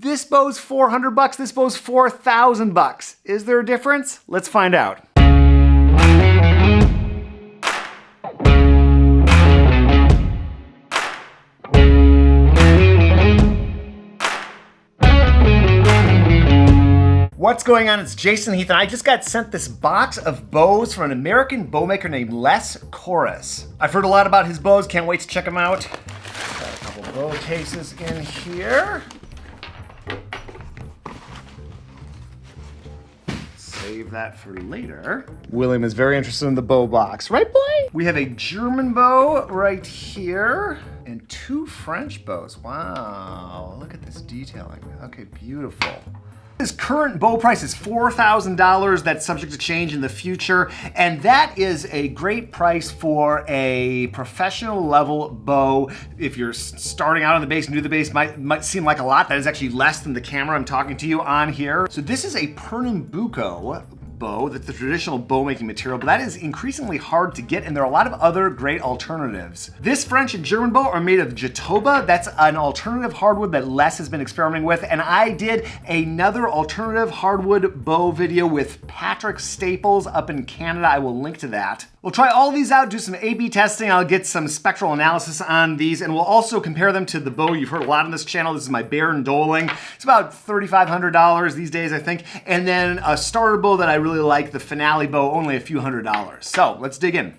This bow's 400 bucks, this bow's 4,000 bucks. Is there a difference? Let's find out. What's going on? It's Jason Heath, and I just got sent this box of bows from an American bow maker named Korus. I've heard a lot about his bows, can't wait to check them out. Got a couple bow cases in here. Save that for later. William is very interested in the bow box, right boy? We have a German bow right here and two French bows. Wow, look at this detailing. Okay, beautiful. His current bow price is $4,000. That's subject to change in the future. And that is a great price for a professional level bow. If you're starting out on the bass, new to the bass, might seem like a lot. That is actually less than the camera I'm talking to you on here. So this is a Pernambuco bow. That's the traditional bow making material, but that is increasingly hard to get, and there are a lot of other great alternatives. This French and German bow are made of Jatoba. That's an alternative hardwood that Les has been experimenting with, and I did another alternative hardwood bow video with Patrick Staples up in Canada. I will link to that. We'll try all these out, do some A/B testing. I'll get some spectral analysis on these, and we'll also compare them to the bow you've heard a lot on this channel. This is my Baron Doling. It's about $3,500 these days, I think. And then a starter bow that I really like, the Finale bow, only a few $100s. So let's dig in.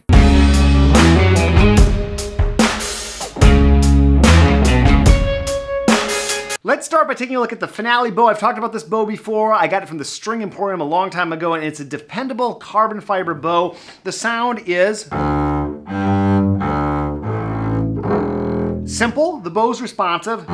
Let's start by taking a look at the Finale bow. I've talked about this bow before. I got it from the String Emporium a long time ago, and it's a dependable carbon fiber bow. The sound is simple. The bow's responsive.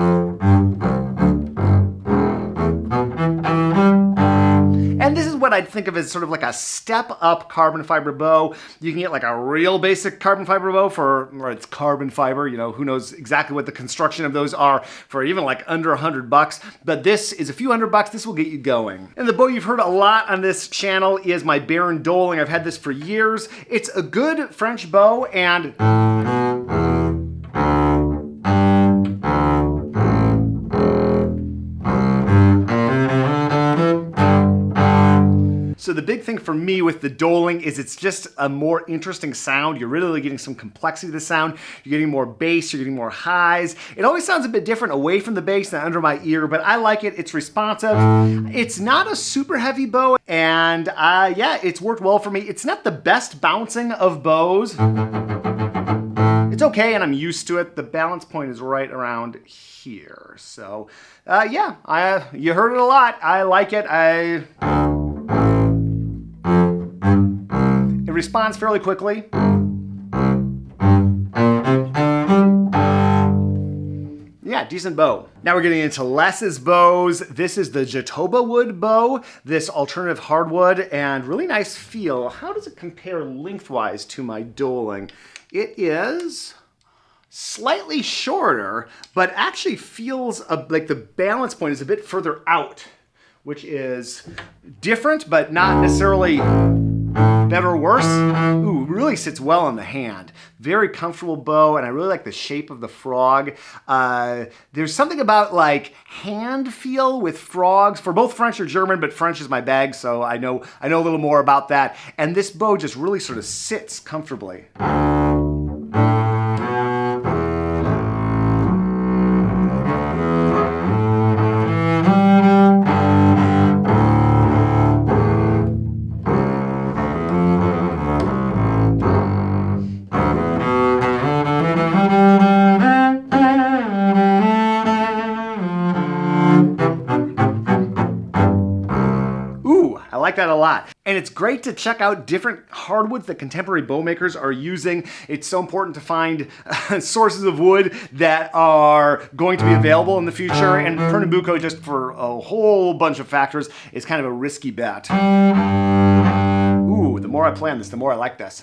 And this is what I'd think of as sort of like a step-up carbon fiber bow. You can get like a real basic carbon fiber bow or it's carbon fiber, you know, who knows exactly what the construction of those are, for even like under 100 bucks. But this is a few $100. This will get you going. And the bow you've heard a lot on this channel is my Baron Doling. I've had this for years. It's a good French bow, and so the big thing for me with the Doling is it's just a more interesting sound. You're really getting some complexity to the sound. You're getting more bass, you're getting more highs. It always sounds a bit different away from the bass than under my ear, but I like it. It's responsive. It's not a super heavy bow, and yeah, it's worked well for me. It's not the best bouncing of bows. It's okay, and I'm used to it. The balance point is right around here. So yeah, you heard it a lot. I like it. It responds fairly quickly. Yeah, decent bow. Now we're getting into Les's bows. This is the Jatoba wood bow, this alternative hardwood, and really nice feel. How does it compare lengthwise to my Doling? It is slightly shorter, but actually feels like the balance point is a bit further out, which is different, but not necessarily better or worse. Ooh, really sits well in the hand. Very comfortable bow, and I really like the shape of the frog. There's something about like hand feel with frogs for both French or German, but French is my bag, so I know a little more about that. And this bow just really sort of sits comfortably. I like that a lot. And it's great to check out different hardwoods that contemporary bow makers are using. It's so important to find sources of wood that are going to be available in the future. And Pernambuco, just for a whole bunch of factors, is kind of a risky bet. Ooh, the more I play on this, the more I like this.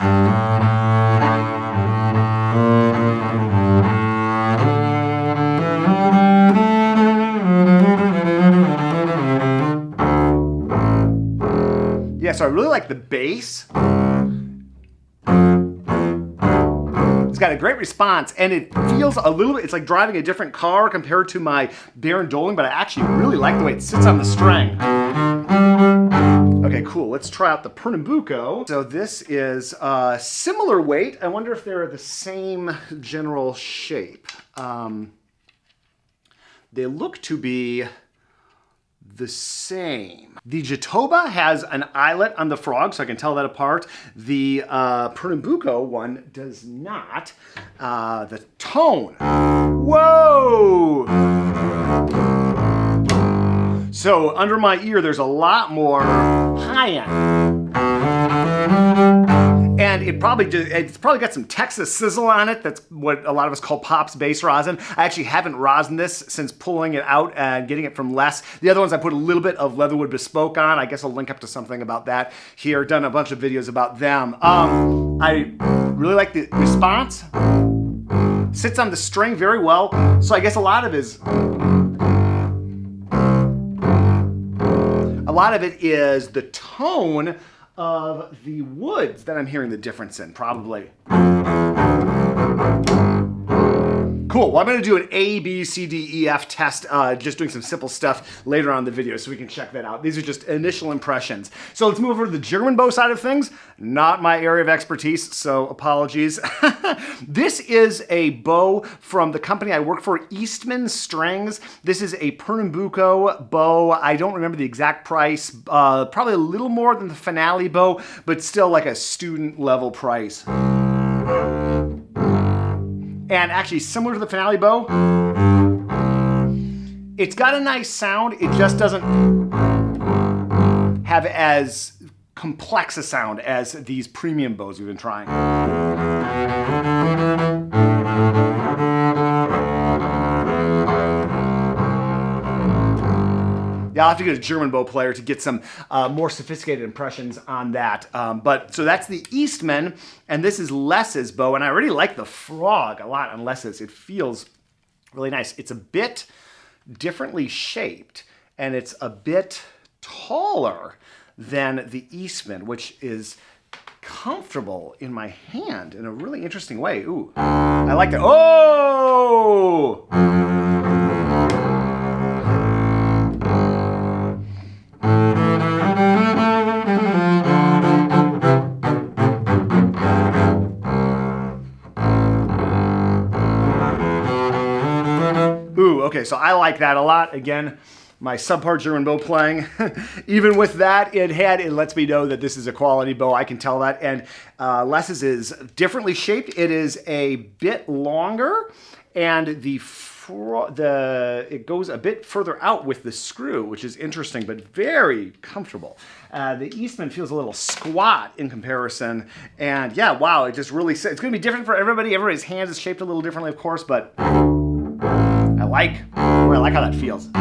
Yeah, so I really like the bass. It's got a great response, and it feels a little bit, it's like driving a different car compared to my Baron Doling, but I actually really like the way it sits on the string. Okay, cool. Let's try out the Pernambuco. So this is similar weight. I wonder if they're the same general shape. They look to be the same. The Jatoba has an eyelet on the frog, so I can tell that apart. The Pernambuco one does not. The tone. Whoa! So under my ear, there's a lot more high end. And it's probably got some Texas sizzle on it. That's what a lot of us call Pop's bass rosin. I actually haven't rosined this since pulling it out and getting it from Les. The other ones I put a little bit of Leatherwood Bespoke on. I guess I'll link up to something about that here. Done a bunch of videos about them. I really like the response. Sits on the string very well. So I guess a lot of it is the tone of the woods that I'm hearing the difference in, probably. Cool, well I'm gonna do an A, B, C, D, E, F test, just doing some simple stuff later on in the video so we can check that out. These are just initial impressions. So let's move over to the German bow side of things. Not my area of expertise, so apologies. This is a bow from the company I work for, Eastman Strings. This is a Pernambuco bow. I don't remember the exact price, probably a little more than the Finale bow, but still like a student level price. And actually similar to the Finale bow, it's got a nice sound, it just doesn't have as complex a sound as these premium bows we've been trying. Yeah, I'll have to get a German bow player to get some more sophisticated impressions on that. So that's the Eastman, and this is Les's bow, and I already like the frog a lot on Les's. It feels really nice. It's a bit differently shaped, and it's a bit taller than the Eastman, which is comfortable in my hand in a really interesting way. Ooh, I like that. Oh! Ooh, okay, so I like that a lot. Again, my subpar German bow playing. Even with that, it lets me know that this is a quality bow. I can tell that. And Les's is differently shaped. It is a bit longer, and it goes a bit further out with the screw, which is interesting, but very comfortable. The Eastman feels a little squat in comparison. And yeah, wow, it just really, it's gonna be different for everybody. Everybody's hand is shaped a little differently, of course, but I like how that feels. I'm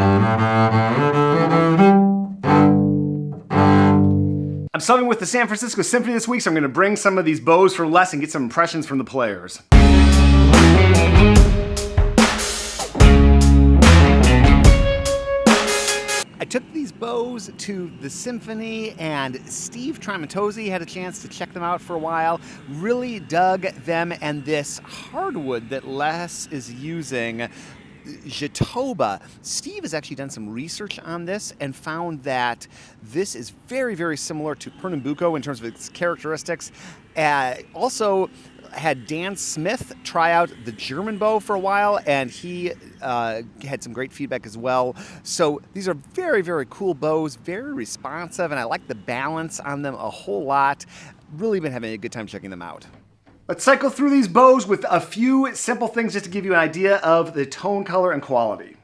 subbing with the San Francisco Symphony this week, so I'm going to bring some of these bows for Les and get some impressions from the players. I took these bows to the Symphony, and Steve Tramontosi had a chance to check them out for a while. Really dug them, and this hardwood that Les is using, Jatoba. Steve has actually done some research on this and found that this is very, very similar to Pernambuco in terms of its characteristics. Also had Dan Smith try out the German bow for a while, and he had some great feedback as well. So these are very, very cool bows, very responsive, and I like the balance on them a whole lot. Really been having a good time checking them out. Let's cycle through these bows with a few simple things just to give you an idea of the tone, color, and quality.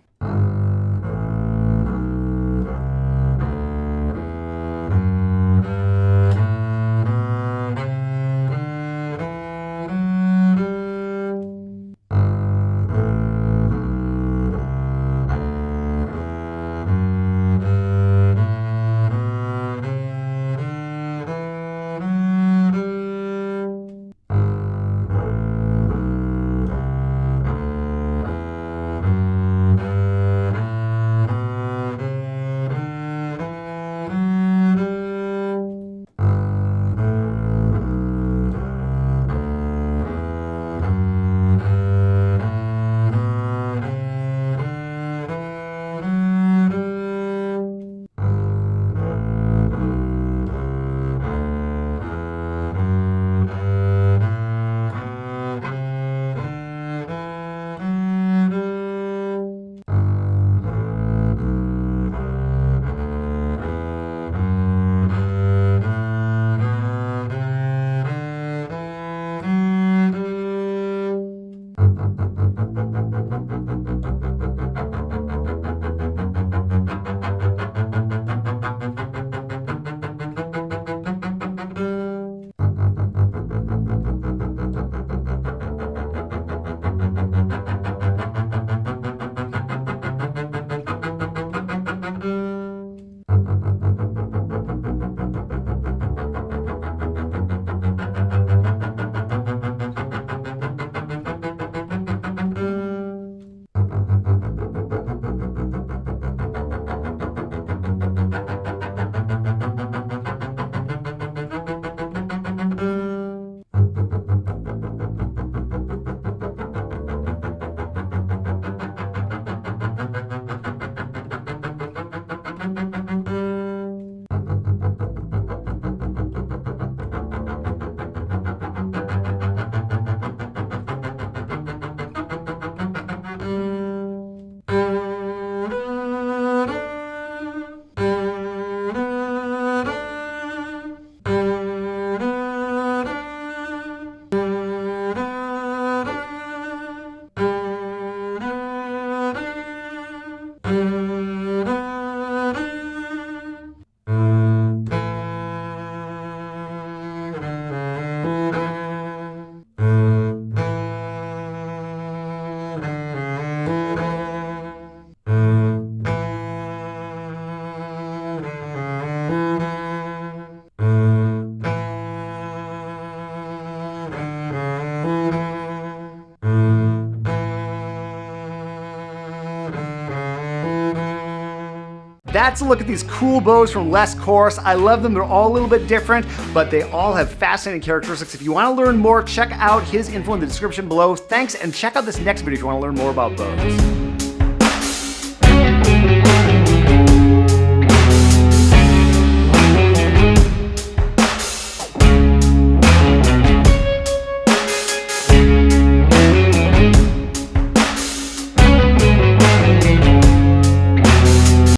that's a look at these cool bows from Korus. I love them. They're all a little bit different, but they all have fascinating characteristics. If you want to learn more, check out his info in the description below. Thanks, and check out this next video if you want to learn more about bows.